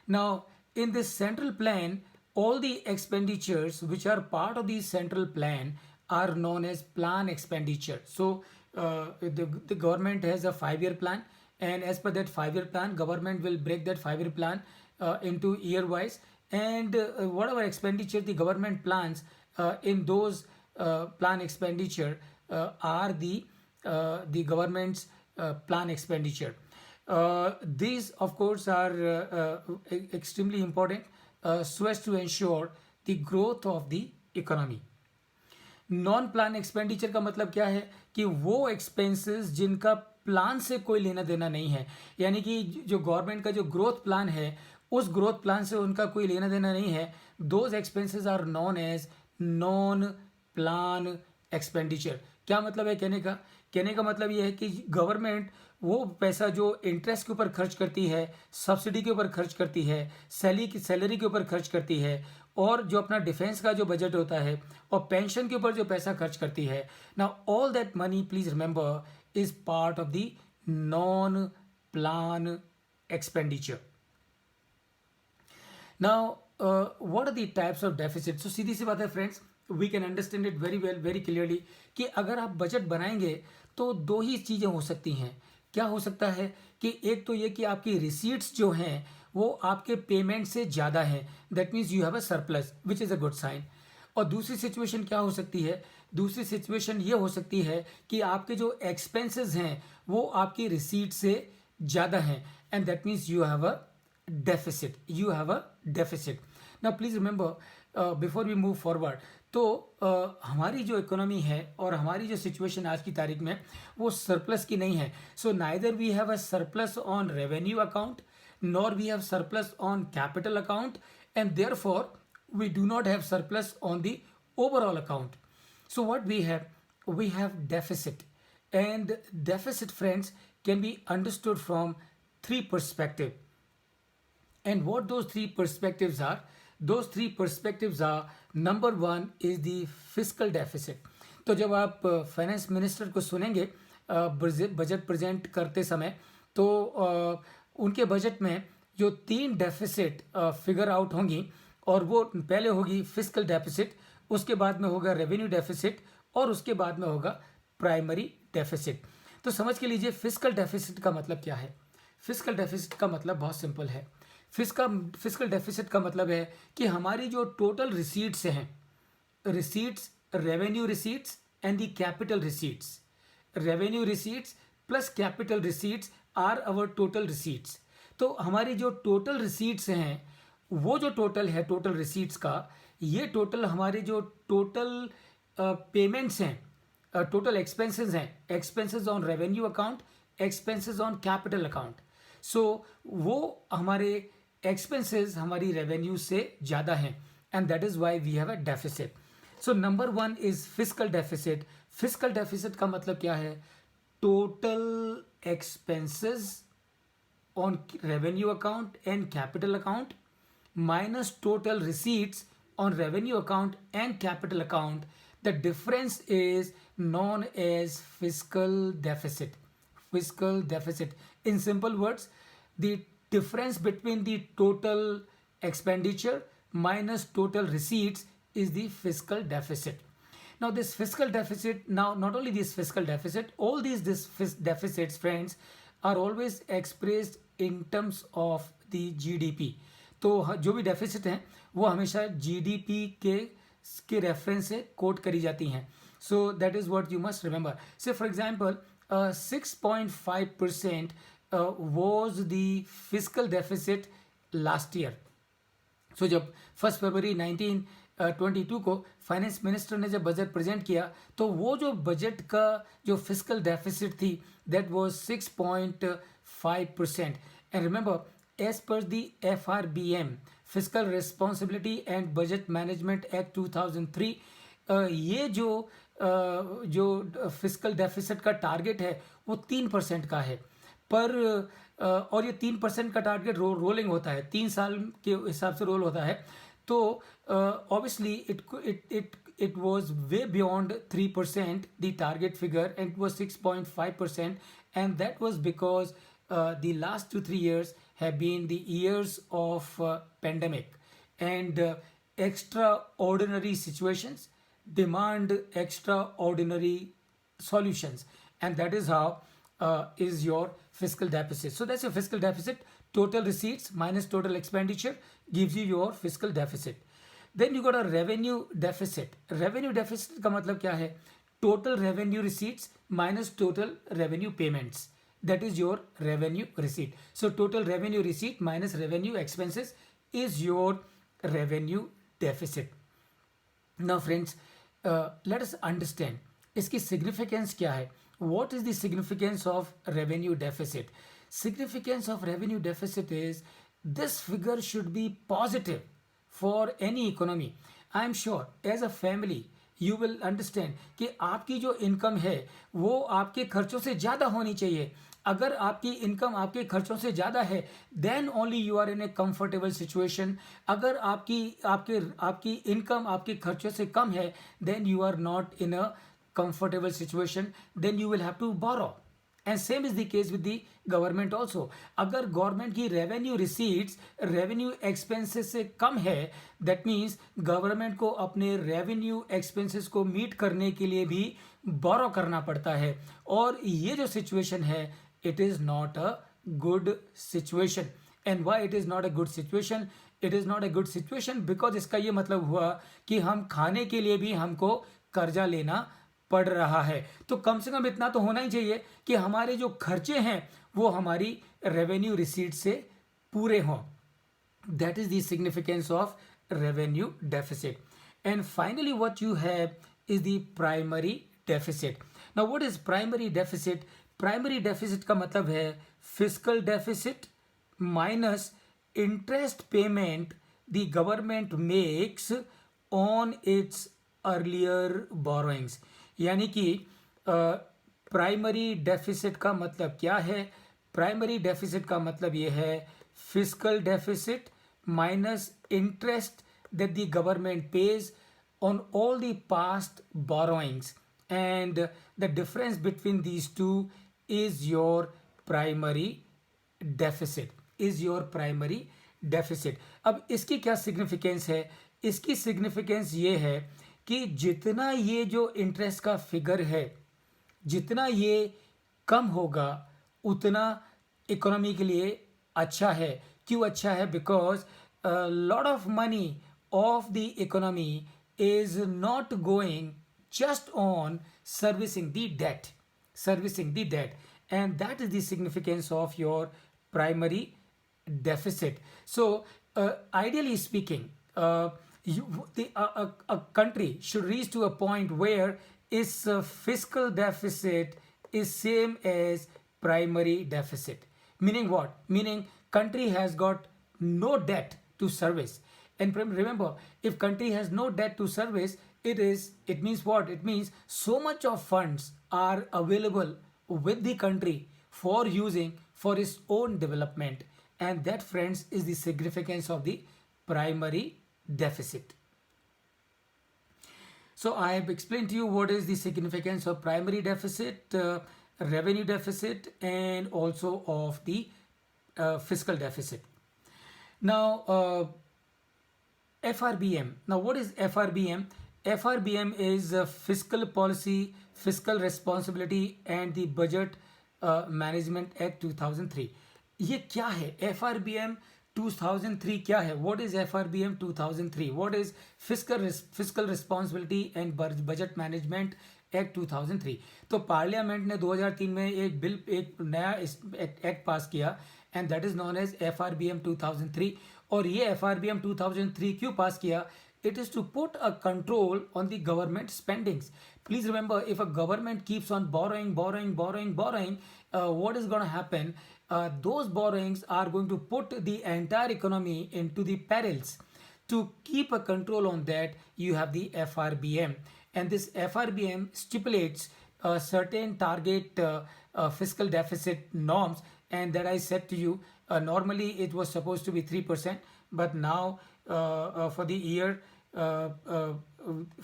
Speaker 1: Now, in this central plan, all the expenditures which are part of the central plan are known as plan expenditure. So the government has a 5-year plan, and as per that 5-year plan, government will break that 5-year plan into year wise, and whatever expenditure the government plans in those plan expenditure are the government's plan expenditure. These of course are extremely important so as to ensure the growth of the economy. Non plan expenditure का मतलब क्या है कि वो expenses जिनका plan से कोई लेना देना नहीं है, यानी कि जो गवर्नमेंट का जो ग्रोथ प्लान है उस ग्रोथ प्लान से उनका कोई लेना देना नहीं है, those expenses are known as non plan expenditure. क्या मतलब है कहने का मतलब ये है कि गवर्नमेंट वो पैसा जो इंटरेस्ट के ऊपर खर्च करती है, सब्सिडी के ऊपर खर्च करती है, सैलरी के ऊपर खर्च करती है, और जो अपना डिफेंस का जो बजट होता है और पेंशन के ऊपर जो पैसा खर्च करती है, now all that money please remember is part of the non plan expenditure. Now what are the types of deficit? So सीधी सी बात है friends, we can understand it very well, very clearly कि अगर आप बजट बनाएंगे तो दो ही चीज़ें हो सकती हैं. क्या हो सकता है कि एक तो ये कि आपकी रिसीट्स जो हैं वो आपके पेमेंट से ज़्यादा हैं, that means you have a surplus which is a good sign. और दूसरी सिचुएशन क्या हो सकती है? दूसरी सिचुएशन ये हो सकती है कि आपके जो एक्सपेंसेस हैं वो आपकी रिसीट से ज़्यादा हैं, and that means you have a deficit. You have a deficit. Now please remember before we move forward, तो हमारी जो इकोनॉमी है और हमारी जो सिचुएशन आज की तारीख में वो सरप्लस की नहीं है. So neither we have a surplus on revenue account nor we have surplus on capital account, and therefore we do not have surplus on the overall account. So what we have deficit, and deficit, friends, can be understood from three perspectives. And what those three perspectives are? Those three perspectives are, number one is the fiscal deficit. तो जब आप finance minister को सुनेंगे budget present करते समय, तो उनके budget में जो 3 डेफिसिट फिगर आउट होंगी, और वो पहले होगी फिस्कल डेफिसिट, उसके बाद में होगा रेवेन्यू डेफिसिट, और उसके बाद में होगा प्राइमरी डेफिसिट. तो समझ के लीजिए फिस्कल डेफिसिट का मतलब क्या है. फिस्कल डेफिसिट का मतलब बहुत सिंपल है. फिस्कल डेफिसिट का मतलब है कि हमारी जो टोटल रिसीट्स हैं, receipts, revenue receipts and the capital receipts, revenue receipts plus capital receipts are our total receipts. तो हमारी जो टोटल रिसीट्स हैं, वो जो टोटल है टोटल रिसीट्स का, ये टोटल हमारे जो टोटल पेमेंट्स हैं, टोटल एक्सपेंसेस हैं, expenses on revenue account, expenses on capital account. So वो हमारे एक्सपेंसेस हमारी रेवेन्यू से ज़्यादा हैं, and that is why we have a deficit. So number 1 is fiscal deficit. Fiscal deficit का मतलब क्या है? Total expenses on revenue account and capital account minus total receipts on revenue account and capital account. The difference is known as fiscal deficit. Fiscal deficit. In simple words, the difference between the total expenditure minus total receipts is the fiscal deficit. Now this fiscal deficit, now not only this fiscal deficit, all these deficits, friends, are always expressed in terms of the GDP. तो जो भी deficit हैं वो हमेशा GDP के reference से coat करी जाती हैं. So that is what you must remember. Say for example 6.5% was the fiscal deficit last year. सो जब 1 फरवरी 1922 को फाइनेंस मिनिस्टर ने जब बजट प्रेजेंट किया तो वो जो बजट का जो फिस्कल डेफिसिट थी that was 6.5%. And remember as per the FRBM fiscal responsibility and budget management act 2003 ये जो फिस्कल डेफिसिट का टारगेट है वो 3% का है. पर और ये 3% का टारगेट रोलिंग होता है, 3 साल के हिसाब से रोल होता है. तो obviously it was way beyond 3% the target figure, and it was 6.5%, and that was because the last 2-3 years have been the years of pandemic, and extraordinary situations demand extraordinary solutions, and that is how is your fiscal deficit. So that's your fiscal deficit. Total receipts minus total expenditure gives you your fiscal deficit. Then you got a revenue deficit. Revenue deficit का मतलब क्या है? Total revenue receipts minus total revenue payments. That is your revenue receipt. So total revenue receipt minus revenue expenses is your revenue deficit. Now friends, let us understand इसकी significance क्या है? What is the significance of revenue deficit? Significance of revenue deficit is this figure should be positive for any economy. I am sure as a family you will understand कि आपकी जो income है वो आपके खर्चों से ज़्यादा होनी चाहिए. अगर आपकी इनकम आपके खर्चों से ज़्यादा है then only you are in a comfortable situation. अगर आपकी इनकम आपके खर्चों से कम है then you are not in a comfortable situation, then you will have to borrow. And same is the case with the government also. अगर government की revenue receipts revenue expenses से कम है दैट मीन्स गवर्नमेंट को अपने revenue expenses को meet करने के लिए भी बोरो करना पड़ता है. और ये जो सिचुएशन है it is not a good situation. And why it is not a good situation? It is not a good situation because इसका ये मतलब हुआ कि हम खाने के लिए भी हमको कर्जा लेना पड़ रहा है. तो कम से कम इतना तो होना ही चाहिए कि हमारे जो खर्चे हैं वो हमारी रेवेन्यू रिसीट से पूरे हों. That is the significance of revenue deficit. And finally what you have is the primary deficit. Now what is primary deficit? Primary deficit का मतलब है fiscal deficit minus interest payment the government makes on it's earlier borrowings. यानी कि primary deficit का मतलब क्या है? Primary deficit का मतलब ये है fiscal deficit minus interest that the government page on all the past borrowings, and the difference between these two is your primary deficit. Primary deficit. अब इसकी क्या सिग्निफिकेंस है? इसकी सिग्निफिकेंस ये है कि जितना ये जो इंटरेस्ट का फिगर है जितना ये कम होगा उतना इकोनॉमी के लिए अच्छा है. क्यों अच्छा है? Because lot of money of the economy is not going just on servicing the debt, and that is the significance of your primary deficit. So ideally speaking a country should reach to a point where its fiscal deficit is same as primary deficit. Meaning what? Meaning country has got no debt to service. And remember, if country has no debt to service, it means what? It means so much of funds are available with the country for using for its own development. And that, friends, is the significance of the primary deficit. So I have explained to you what is the significance of primary deficit, revenue deficit, and also of the fiscal deficit. Now FRBM. Now what is FRBM? FRBM is Fiscal Policy, Fiscal Responsibility and the Budget Management Act 2003. ये क्या है FRBM 2003 क्या है? What is FRBM 2003? What is Fiscal Responsibility and Budget Management act 2003? तो parliament ने 2003 में एक नया एक्ट पास किया and that is known as FRBM 2003. और ये FRBM 2003 क्यों पास किया? It is to put a control on the government spendings. Please remember, if a government keeps on borrowing, what is going to happen? Those borrowings are going to put the entire economy into the perils. To keep a control on that, you have the FRBM. And this FRBM stipulates certain target fiscal deficit norms. And that I said to you, normally it was supposed to be 3%, but now for the year, for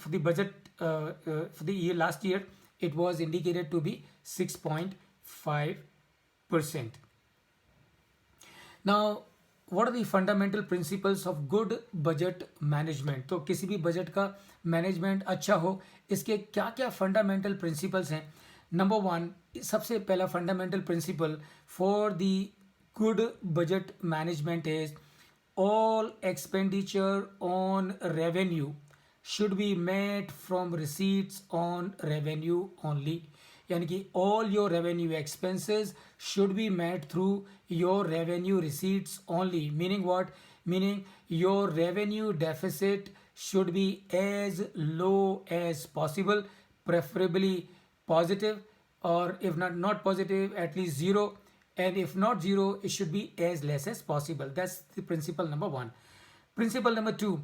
Speaker 1: the budget for the year last year, it was indicated to be 6.5%. Now, what are the fundamental principles of good budget management? तो किसी भी budget का management अच्छा हो, इसके क्या क्या fundamental principles हैं? नंबर 1, सबसे पहला fundamental principle for the good budget management is all expenditure on revenue should be made from receipts on revenue only. यानी कि all your revenue expenses should be made through your revenue receipts only. Meaning what? Meaning your revenue deficit should be as low as possible, preferably positive, or if not positive, at least zero. And if not zero, it should be as less as possible. That's the principle number 1. Principle number 2,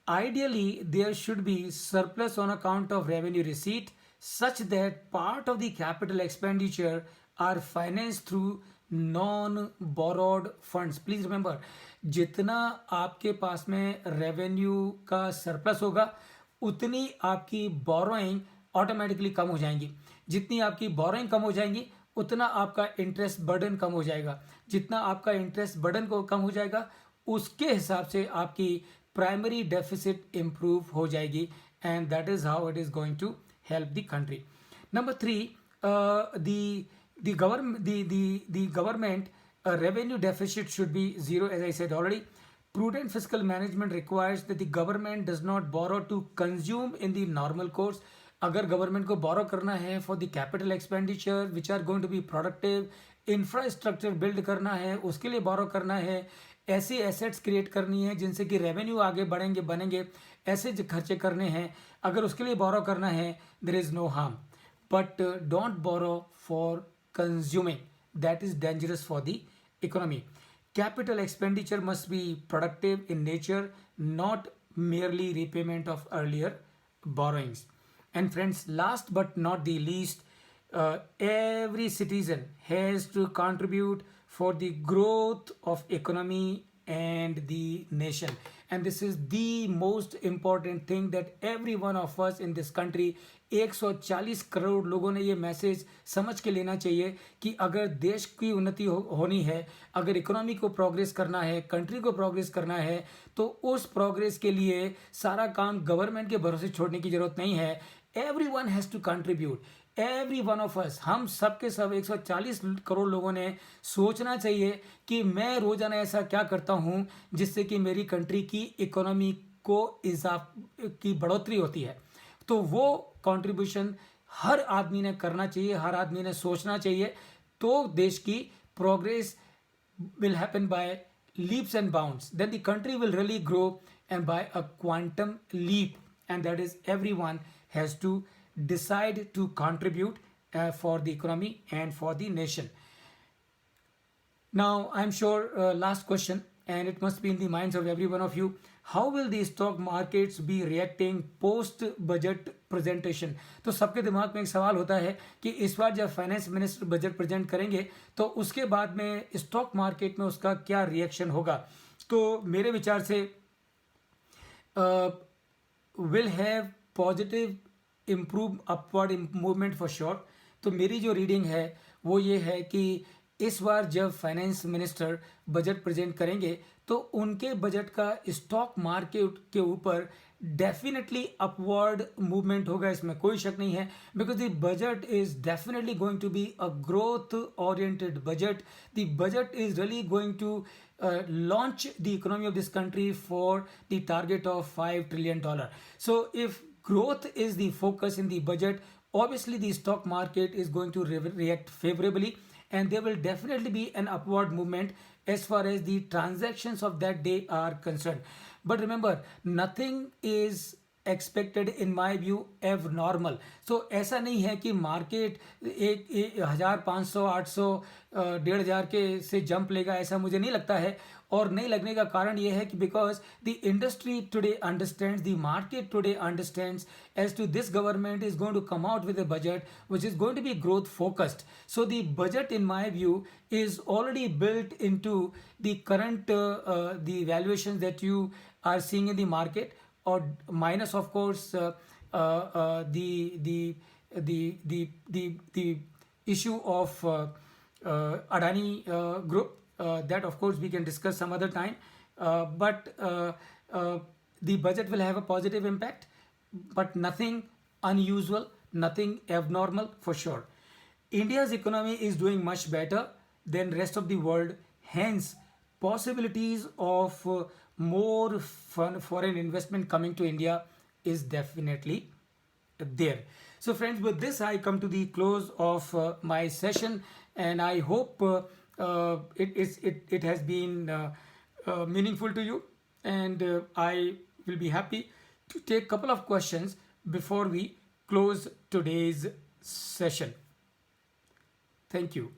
Speaker 1: ideally there should be surplus on account of revenue receipt such that part of the capital expenditure are financed through non-borrowed funds. Please remember, जितना आपके पास में revenue का surplus होगा उतनी आपकी borrowing automatically कम हो जाएंगी. जितनी आपकी बोरोइंग कम हो जाएंगी उतना आपका इंटरेस्ट बर्डन कम हो जाएगा. जितना आपका इंटरेस्ट बर्डन को कम हो जाएगा उसके हिसाब से आपकी प्राइमरी डेफिसिट इंप्रूव हो जाएगी. And that is how it is going to help the country. Number 3, the government revenue deficit should be zero, as I said already. Prudent fiscal management requires that the government does not borrow to consume in the normal course. अगर government को borrow करना है for the capital expenditure which are going to be productive, infrastructure build करना है उसके लिए borrow करना है, ऐसी एसेट्स क्रिएट करनी है जिनसे कि रेवेन्यू आगे बढ़ेंगे बनेंगे, ऐसे खर्चे करने हैं, अगर उसके लिए बोरो करना है there is no harm. But don't borrow for consuming, that is dangerous for the economy. Capital expenditure must be productive in nature, not merely repayment of earlier borrowings. And friends, last but not the least, every citizen has to contribute for the growth of economy and the nation. And this is the most important thing that every one of us in this country, 140 crore लोगों ने ये message समझ के लेना चाहिए कि अगर देश की उन्नति होनी है, अगर इकोनॉमी को प्रोग्रेस करना है, कंट्री को प्रोग्रेस करना है, तो उस प्रोग्रेस के लिए सारा काम गवर्नमेंट के भरोसे छोड़ने की जरूरत नहीं है. Everyone has to contribute. Every one of us, हम सब के सब 140 करोड़ लोगों ने सोचना चाहिए कि मैं रोजाना ऐसा क्या करता हूँ जिससे कि मेरी कंट्री की इकोनॉमी को की बढ़ोतरी होती है. तो वो कंट्रीब्यूशन हर आदमी ने करना चाहिए, हर आदमी ने सोचना चाहिए. तो देश की progress will happen by leaps and bounds. Then the country will really grow and by a quantum leap. And that is everyone has to decide to contribute for the economy and for the nation. Now, I'm sure last question, and it must be in the minds of every one of you. How will the stock markets be reacting post budget presentation? तो सबके दिमाग में एक सवाल होता है कि इस बार जब फाइनेंस मिनिस्टर बजट प्रेजेंट करेंगे तो उसके बाद में स्टॉक मार्केट में उसका क्या रिएक्शन होगा. तो मेरे विचार से will have positive improve upward movement for sure. तो मेरी जो रीडिंग है वो ये है कि इस बार जब फाइनेंस मिनिस्टर बजट प्रेजेंट करेंगे तो उनके बजट का स्टॉक मार्केट के ऊपर डेफिनेटली अपवर्ड मूवमेंट होगा, इसमें कोई शक नहीं है, because the budget is definitely going to be a growth oriented budget. The budget is really going to launch the economy of this country for the target of $5 trillion. So if growth is the focus in the budget, obviously the stock market is going to react favorably, and there will definitely be an upward movement as far as the transactions of that day are concerned. But remember, nothing is expected in my view एव normal. सो ऐसा नहीं है कि market 1,500 800 1,500 के से jump लेगा, ऐसा मुझे नहीं लगता है. और नहीं लगने का कारण ये है कि because the industry today understands, the market today understands as to this government is going to come out with a budget which is going to be growth focused. So the budget in my view is already built into the current the valuations that you are seeing in the market, or minus of course the issue of Adani group, that of course we can discuss some other time. But the budget will have a positive impact, but nothing unusual, nothing abnormal for sure. India's economy is doing much better than rest of the world, hence possibilities of more foreign investment coming to India is definitely there. So friends, with this I come to the close of my session, and I hope it has been meaningful to you, and I will be happy to take a couple of questions before we close today's session. Thank you.